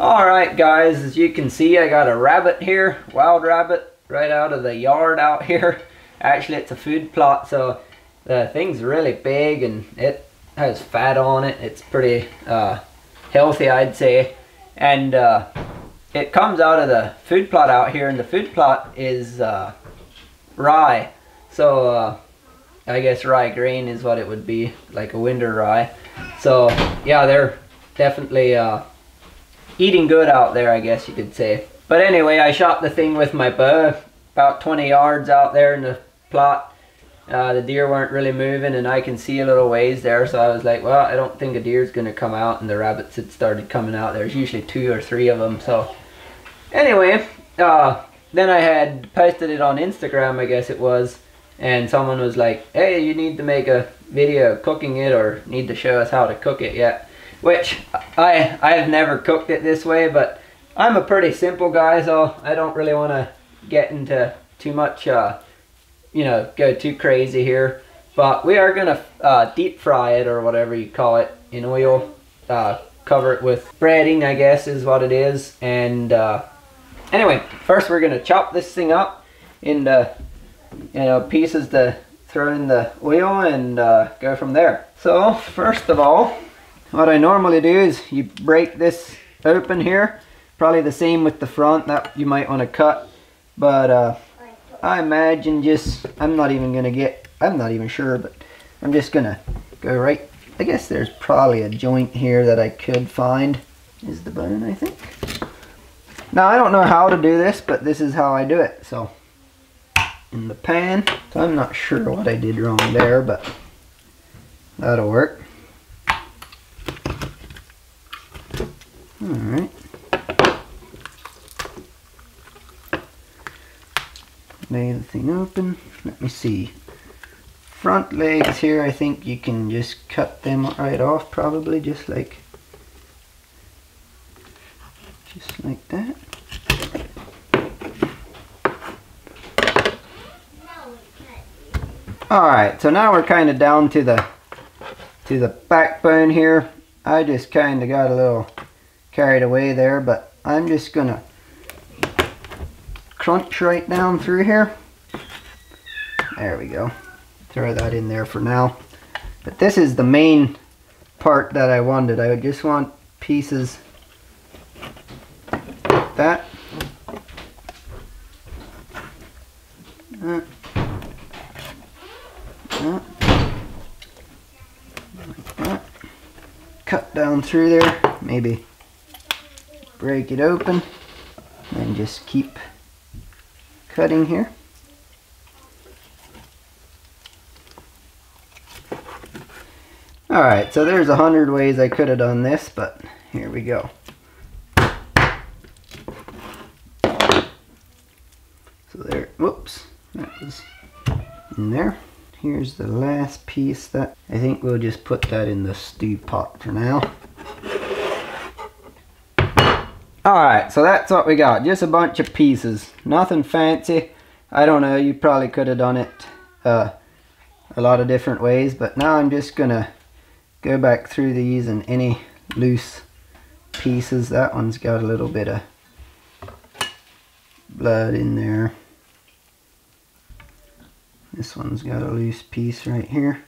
Alright guys, as you can see I got a rabbit here, wild rabbit, right out of the yard out here. Actually it's a food plot, so the thing's really big and it has fat on it. It's pretty healthy, I'd say. And it comes out of the food plot out here, and the food plot is rye. So I guess rye grain is what it would be, like a winter rye. So yeah, they're definitely eating good out there, I guess you could say. But anyway, I shot the thing with my bow about 20 yards out there in the plot. The deer weren't really moving and I can see a little ways there, so I was like, well, I don't think a deer's gonna come out, and the rabbits had started coming out. There's usually 2 or 3 of them. So anyway, then I had posted it on Instagram, I guess it was, and someone was like, hey, you need to make a video cooking it, or need to show us how to cook it yet. Which I have never cooked it this way, but I'm a pretty simple guy, so I don't really want to get into too much, you know, go too crazy here. But we are going to deep fry it, or whatever you call it, in oil. Cover it with breading, I guess is what it is. And anyway, first we're going to chop this thing up into, you know, pieces to throw in the oil and go from there. So first of all, what I normally do is you break this open here. Probably the same with the front, that you might want to cut. But I imagine I'm not even sure, but I'm just gonna go right. I guess there's probably a joint here that I could find. Is the bone, I think. Now I don't know how to do this, but this is how I do it. So in the pan. So I'm not sure what I did wrong there, but that'll work. Alright. Lay the thing open. Let me see. Front legs here, I think you can just cut them right off, probably just like that. Alright, so now we're kind of down to the backbone here. I just kind of got a little carried away there, but I'm just gonna crunch right down through here. There we go. Throw that in there for now. But this is the main part that I wanted. I just want pieces like that. Like that. Cut down through there. Maybe break it open and just keep cutting here. Alright, so there's 100 ways I could have done this, but here we go. So there, whoops, that was in there. Here's the last piece that I think we'll just put that in the stew pot for now. Alright, so that's what we got. Just a bunch of pieces. Nothing fancy. I don't know, you probably could have done it a lot of different ways, but now I'm just gonna go back through these and any loose pieces. That one's got a little bit of blood in there. This one's got a loose piece right here.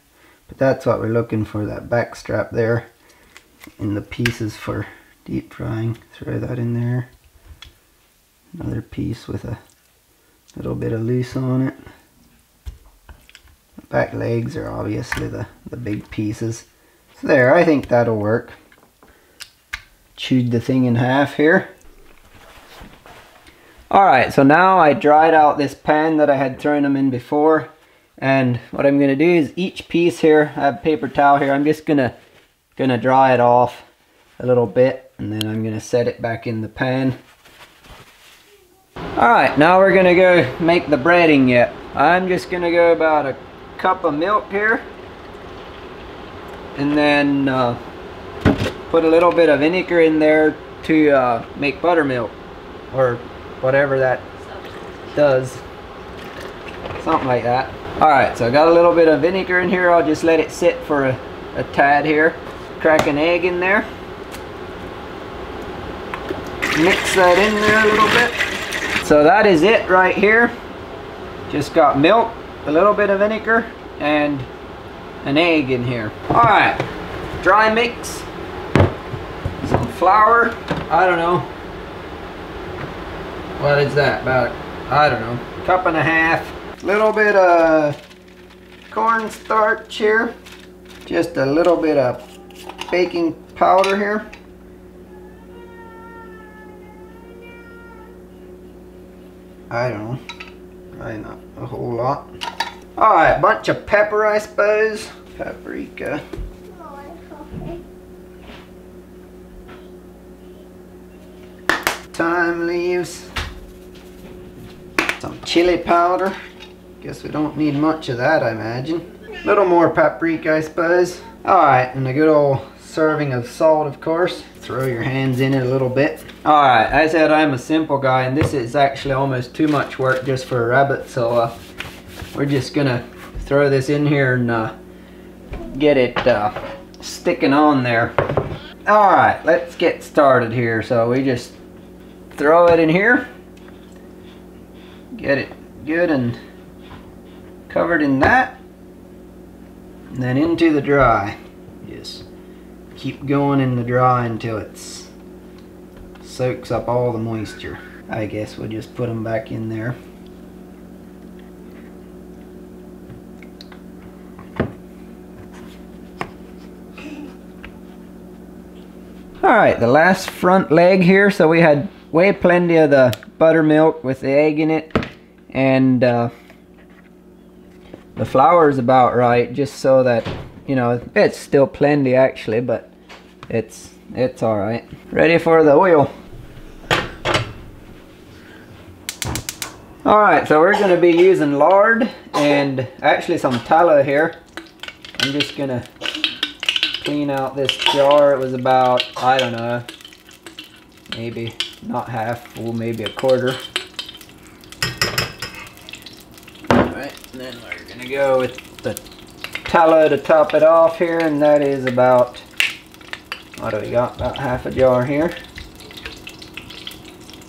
But that's what we're looking for, that back strap there. And the pieces for deep frying. Throw that in there. Another piece with a little bit of loose on it. The back legs are obviously the big pieces. So there, I think that'll work. Chewed the thing in half here. Alright, so now I dried out this pan that I had thrown them in before. And what I'm going to do is each piece here, I have a paper towel here, I'm just gonna dry it off a little bit, and then I'm going to set it back in the pan. Alright, now we're going to go make the breading yet. I'm just going to go about a cup of milk here. And then put a little bit of vinegar in there to make buttermilk. Or whatever that does. Something like that. Alright, so I got a little bit of vinegar in here. I'll just let it sit for a tad here. Crack an egg in there. mix that in there a little bit. So that is it right here. Just got milk, a little bit of vinegar, and an egg in here. Alright, dry mix, some flour, I don't know, what is that, about, I don't know, cup and a half, little bit of cornstarch here, just a little bit of baking powder here. I don't know, probably not a whole lot. Alright, bunch of pepper, I suppose. Paprika. Thyme leaves. Some chili powder. Guess we don't need much of that, I imagine. A little more paprika, I suppose. Alright, and a good old serving of salt, of course. Throw your hands in it a little bit. Alright, I said I'm a simple guy, and this is actually almost too much work just for a rabbit, so we're just gonna throw this in here and get it sticking on there. Alright, let's get started here. So we just throw it in here, get it good and covered in that, and then into the dry. Just keep going in the dry until it's soaks up all the moisture. I guess we'll just put them back in there. Alright, the last front leg here, so we had way plenty of the buttermilk with the egg in it, and the flour is about right, just so that, you know, it's still plenty actually, but it's alright. Ready for the oil. Alright, so we're going to be using lard and actually some tallow here. I'm just going to clean out this jar. It was about, I don't know, maybe not half full, maybe a quarter. Alright, and then we're going to go with the tallow to top it off here, and that is about, what do we got, about half a jar here.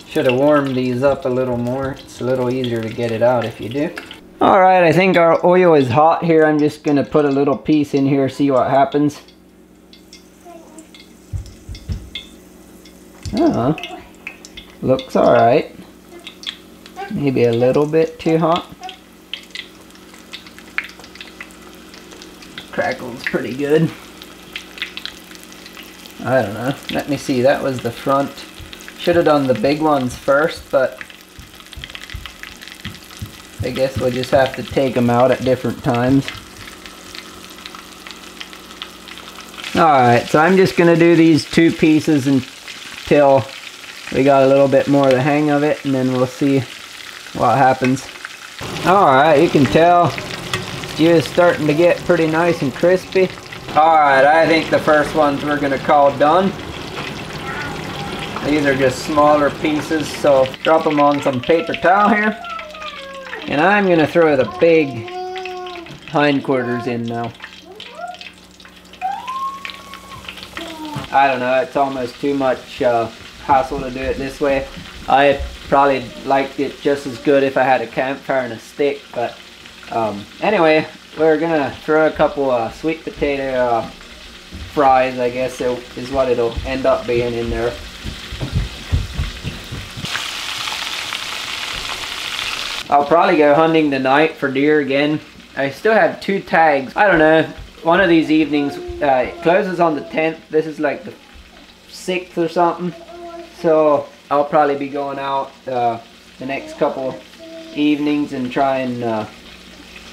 Should have warmed these up a little more. It's a little easier to get it out if you do. Alright, I think our oil is hot here. I'm just going to put a little piece in here, see what happens. Oh, looks alright. Maybe a little bit too hot. Crackles pretty good. I don't know. Let me see. That was the front. Should have done the big ones first, but I guess we'll just have to take them out at different times. Alright, so I'm just going to do these two pieces until we got a little bit more of the hang of it, and then we'll see what happens. Alright, you can tell it's starting to get pretty nice and crispy. Alright, I think the first ones we're going to call done. These are just smaller pieces, so drop them on some paper towel here. And I'm going to throw the big hindquarters in now. I don't know, it's almost too much hassle to do it this way. I probably liked it just as good if I had a campfire and a stick, but anyway, we're gonna throw a couple sweet potato fries, I guess is what it'll end up being in there. I'll probably go hunting tonight for deer again. I still have 2 tags. I don't know, one of these evenings, it closes on the 10th. This is like the 6th or something. So I'll probably be going out the next couple evenings and try and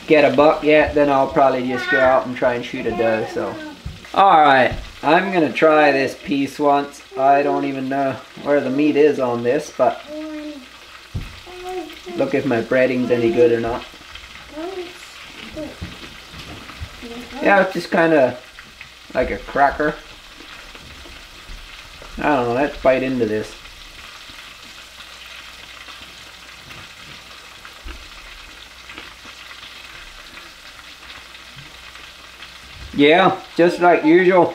get a buck yet. Then I'll probably just go out and try and shoot a doe. So, alright, I'm gonna try this piece once. I don't even know where the meat is on this, but look if my breading's any good or not. Yeah, it's just kind of like a cracker. I don't know, let's bite into this. Yeah, just like usual.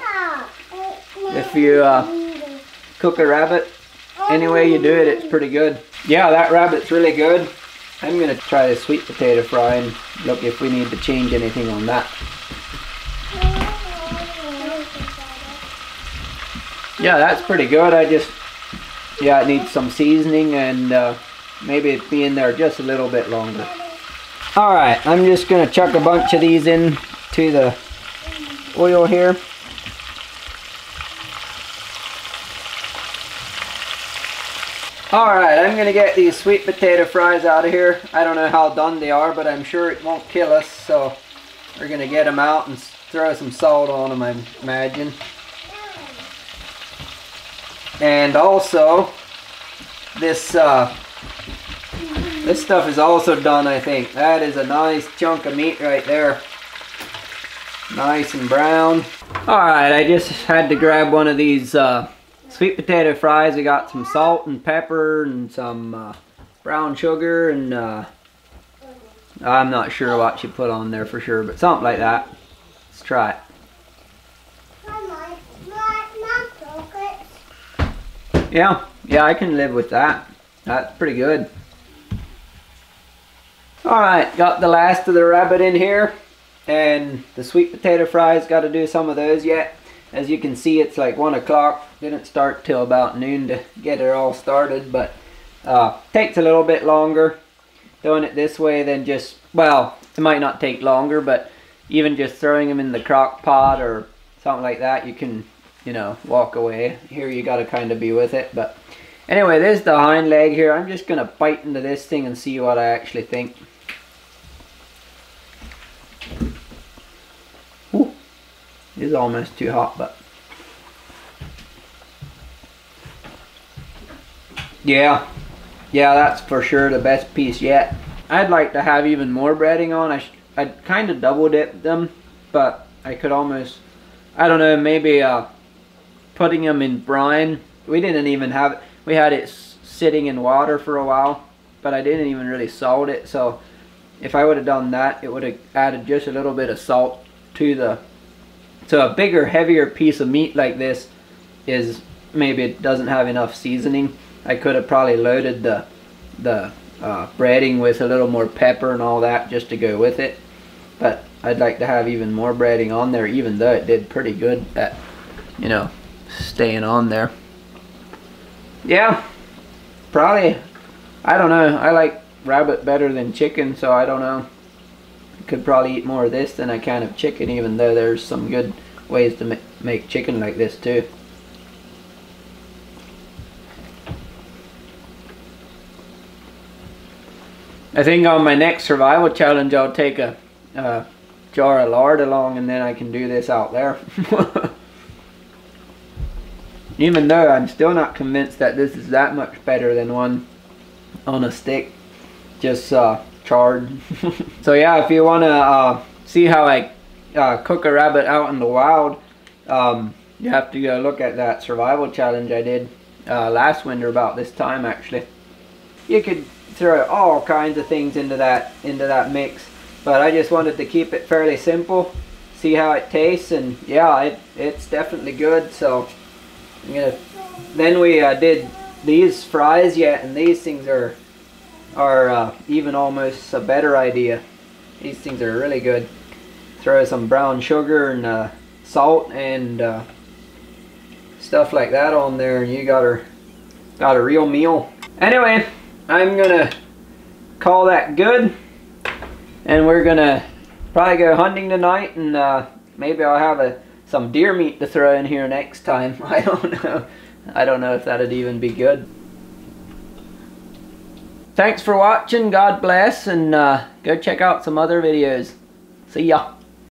If you cook a rabbit, any way you do it, it's pretty good. Yeah, that rabbit's really good. I'm gonna try the sweet potato fry and look if we need to change anything on that. Yeah, that's pretty good. Yeah, it needs some seasoning and maybe it be in there just a little bit longer. Alright, I'm just gonna chuck a bunch of these in to the oil here. Alright, I'm gonna get these sweet potato fries out of here. I don't know how done they are, but I'm sure it won't kill us, so we're gonna get them out and throw some salt on them, I imagine. And also, this stuff is also done, I think. That is a nice chunk of meat right there. Nice and brown. Alright, I just had to grab one of these sweet potato fries. I got some salt and pepper and some brown sugar and I'm not sure what she put on there for sure, but something like that. Let's try it. Yeah, I can live with that. That's pretty good. Alright, got the last of the rabbit in here. And the sweet potato fries, got to do some of those yet. As you can see, it's like 1 o'clock. Didn't start till about noon to get it all started. But takes a little bit longer doing it this way than just, well, it might not take longer, but even just throwing them in the crock pot or something like that, you can, you know, walk away. Here you got to kind of be with it. But anyway, there's the hind leg here. I'm just going to bite into this thing and see what I actually think. Ooh, it is almost too hot, but yeah, that's for sure the best piece yet. I'd like to have even more breading on. I'd kind of double dip them, but I could almost, I don't know, maybe putting them in brine. We didn't even have it. We had it sitting in water for a while, but I didn't even really salt it. So if I would have done that, it would have added just a little bit of salt to the, so a bigger, heavier piece of meat like this is, maybe it doesn't have enough seasoning. I could have probably loaded the breading with a little more pepper and all that just to go with it. But I'd like to have even more breading on there, even though it did pretty good at, you know, staying on there. Yeah, probably, I don't know, I like rabbit better than chicken, so I don't know. I could probably eat more of this than I can of chicken, even though there's some good ways to make chicken like this too. I think on my next survival challenge I'll take a jar of lard along, and then I can do this out there. Even though I'm still not convinced that this is that much better than one on a stick, just charred. So yeah, if you want to see how I cook a rabbit out in the wild, you have to go look at that survival challenge I did last winter about this time actually. You could throw all kinds of things into that mix, but I just wanted to keep it fairly simple, see how it tastes, and yeah, it's definitely good. So I'm gonna, then we did these fries yet, and these things are even almost a better idea. These things are really good. Throw some brown sugar and salt and stuff like that on there, and you got a real meal. Anyway, I'm gonna call that good, and we're gonna probably go hunting tonight, and maybe I'll have some deer meat to throw in here next time. I don't know if that'd even be good. Thanks for watching, God bless, and go check out some other videos. See ya.